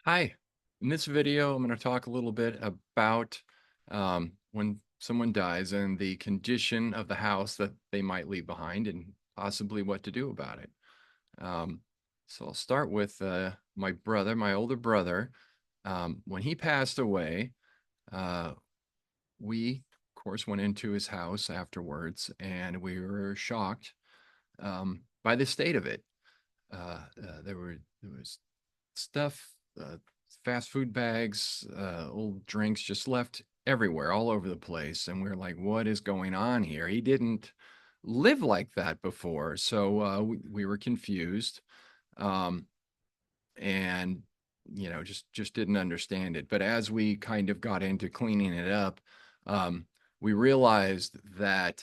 Hi. In this video, I'm going to talk a little bit about when someone dies and the condition of the house that they might leave behind and possibly what to do about it. Um, so I'll start with my brother, my older brother. When he passed away, uh, we, of course, went into his house afterwards and we were shocked by the state of it. There was stuff, fast food bags, old drinks just left everywhere, all over the place. And we're like, what is going on here? He didn't live like that before. So we were confused, um, and just didn't understand it. But as we kind of got into cleaning it up, we realized that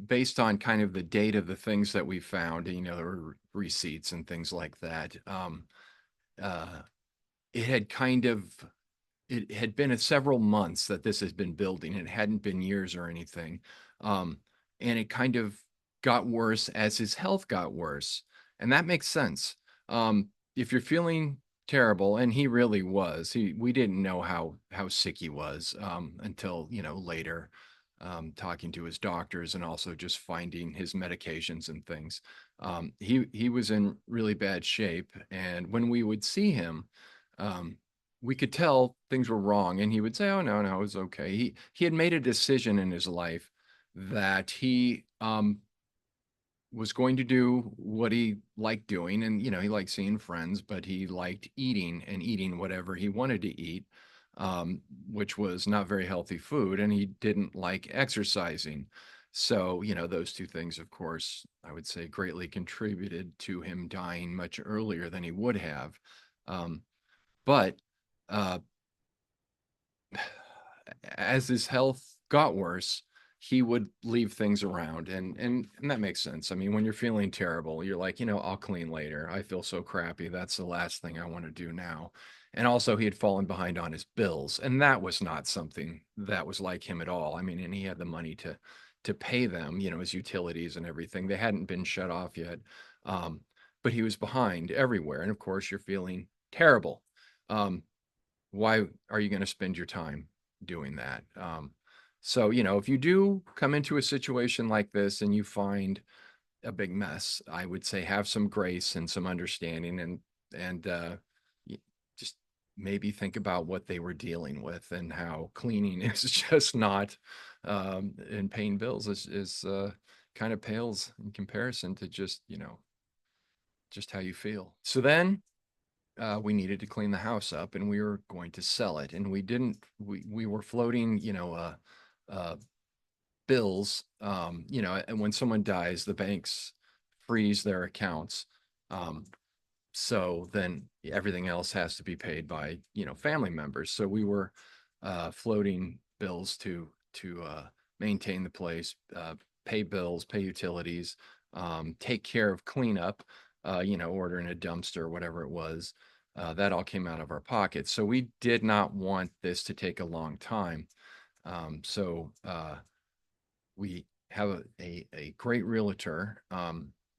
based on kind of the date of the things that we found, there were receipts and things like that. Uh, it had kind of it had been several months that this has been building. It hadn't been years or anything, um, and it kind of got worse as his health got worse, and that makes sense. If you're feeling terrible, and he really was, he we didn't know how sick he was until later, talking to his doctors and also just finding his medications and things. He was in really bad shape, and when we would see him, um, we could tell things were wrong, and he would say, "Oh no, no, it was okay." He had made a decision in his life that he was going to do what he liked doing, and he liked seeing friends, but he liked eating and eating whatever he wanted to eat, which was not very healthy food, and he didn't like exercising. So those two things, of course, I would say greatly contributed to him dying much earlier than he would have. Um, but uh, as his health got worse, he would leave things around, and that makes sense. I mean, when you're feeling terrible, you're like, I'll clean later. I feel so crappy. That's the last thing I want to do now. And also, he had fallen behind on his bills, and that was not something that was like him at all. I mean, and he had the money to pay them, his utilities and everything. They hadn't been shut off yet, um, but he was behind everywhere. And of course, you're feeling terrible. Um, why are you going to spend your time doing that? So, if you do come into a situation like this and you find a big mess, I would say have some grace and some understanding, and just maybe think about what they were dealing with and how cleaning is just not, and paying bills is kind of pales in comparison to just how you feel. So then we needed to clean the house up and we were going to sell it, and we didn't we were floating uh bills, and when someone dies the banks freeze their accounts, um so then everything else has to be paid by family members. So we were floating bills to maintain the place, pay bills, pay utilities, take care of cleanup, ordering a dumpster or whatever it was. That all came out of our pockets. So we did not want this to take a long time. So we have a great realtor.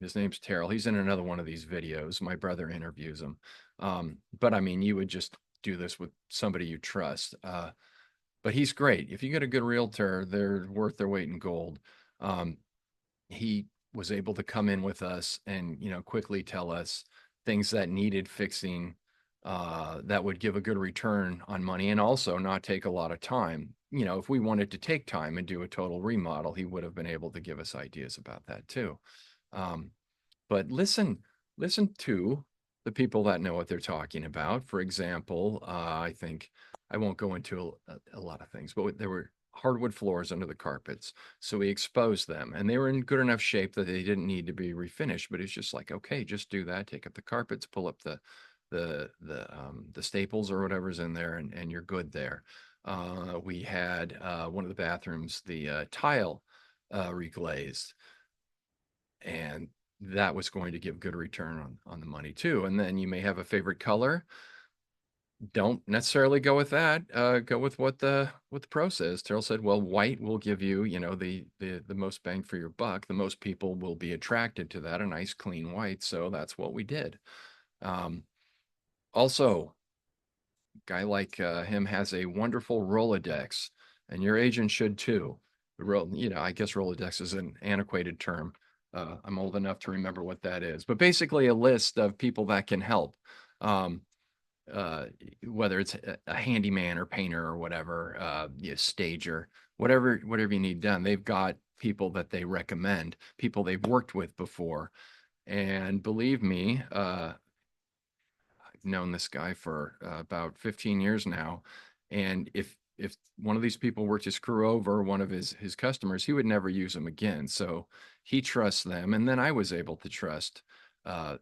His name's Terrell. He's in another one of these videos. My brother interviews him. But I mean, you would just do this with somebody you trust. But he's great. If you get a good realtor, they're worth their weight in gold. Um, he was able to come in with us and quickly tell us things that needed fixing, that would give a good return on money and also not take a lot of time. If we wanted to take time and do a total remodel, he would have been able to give us ideas about that too. um, but listen to the people that know what they're talking about. For example, I think I won't go into a lot of things, but there were hardwood floors under the carpets. So we exposed them and they were in good enough shape that they didn't need to be refinished. But it's just like, okay, just do that. Take up the carpets, pull up the staples or whatever's in there, and you're good there. We had one of the bathrooms, the tile reglazed, and that was going to give good return on the money too. And then you may have a favorite color. Don't necessarily go with that. Go with what the pro says. Terrell said, "Well, white will give you, the most bang for your buck. The most people will be attracted to that, a nice clean white." So that's what we did. Um, Also, guy like him has a wonderful Rolodex, and your agent should too. I guess Rolodex is an antiquated term. I'm old enough to remember what that is, but basically a list of people that can help. Um, uh, Whether it's a handyman or painter or whatever, stager, whatever you need done, they've got people that they recommend, people they've worked with before. And believe me, I've known this guy for about 15 years now, and if one of these people were to screw over one of his customers, he would never use them again. So he trusts them, and then I was able to trust uh,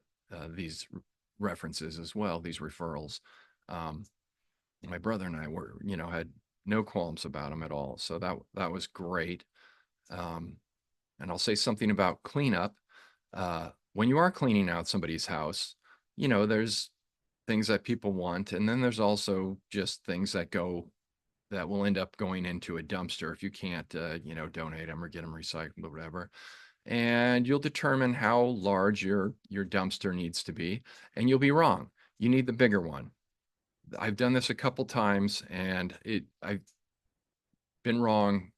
these references as well, these referrals. Um, my brother and I were, had no qualms about them at all. So that was great. Um, and I'll say something about cleanup. When you are cleaning out somebody's house, there's things that people want, and then there's also just things that will end up going into a dumpster if you can't, donate them or get them recycled or whatever. And you'll determine how large your dumpster needs to be, and you'll be wrong. You need the bigger one. I've done this a couple times, and I've been wrong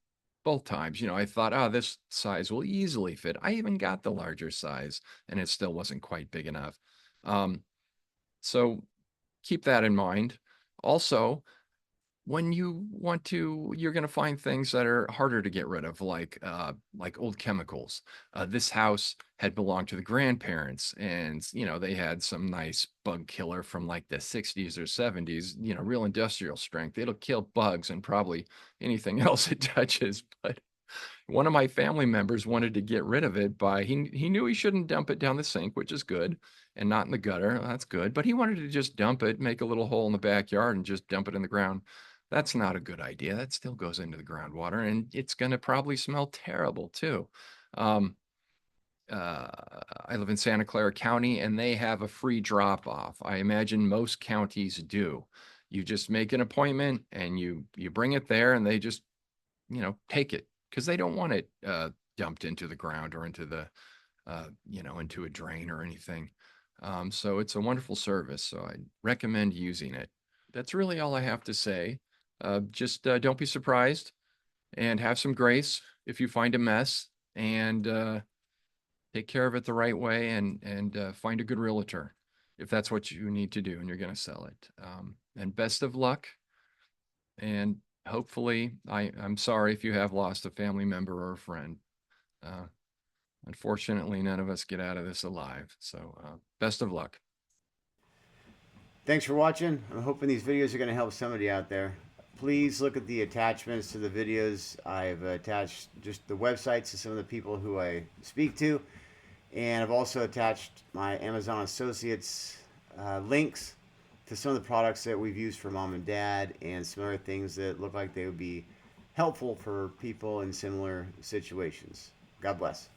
both times. I thought, oh, this size will easily fit. I even got the larger size, and it still wasn't quite big enough. Um, so keep that in mind. Also, when you're going to find things that are harder to get rid of, like old chemicals. This house had belonged to the grandparents, and they had some nice bug killer from like the 60s or 70s, real industrial strength. It'll kill bugs and probably anything else it touches. But one of my family members wanted to get rid of it by he knew he shouldn't dump it down the sink, which is good, and not in the gutter. That's good. But he wanted to just dump it, make a little hole in the backyard, and just dump it in the ground. That's not a good idea. That still goes into the groundwater, and it's going to probably smell terrible too. Um, uh, I live in Santa Clara County, and they have a free drop off. I imagine most counties do. You just make an appointment and you bring it there, and they just take it because they don't want it dumped into the ground or into into a drain or anything. So it's a wonderful service. So I recommend using it. That's really all I have to say. Just don't be surprised and have some grace if you find a mess, and take care of it the right way, and find a good realtor if that's what you need to do and you're going to sell it. And best of luck. And hopefully, I'm sorry if you have lost a family member or a friend. Uh, Unfortunately, none of us get out of this alive. So, best of luck. Thanks for watching. I'm hoping these videos are going to help somebody out there. Please look at the attachments to the videos. I've attached just the websites of some of the people who I speak to, and I've also attached my Amazon Associates links to some of the products that we've used for mom and dad, and some other things that look like they would be helpful for people in similar situations. God bless.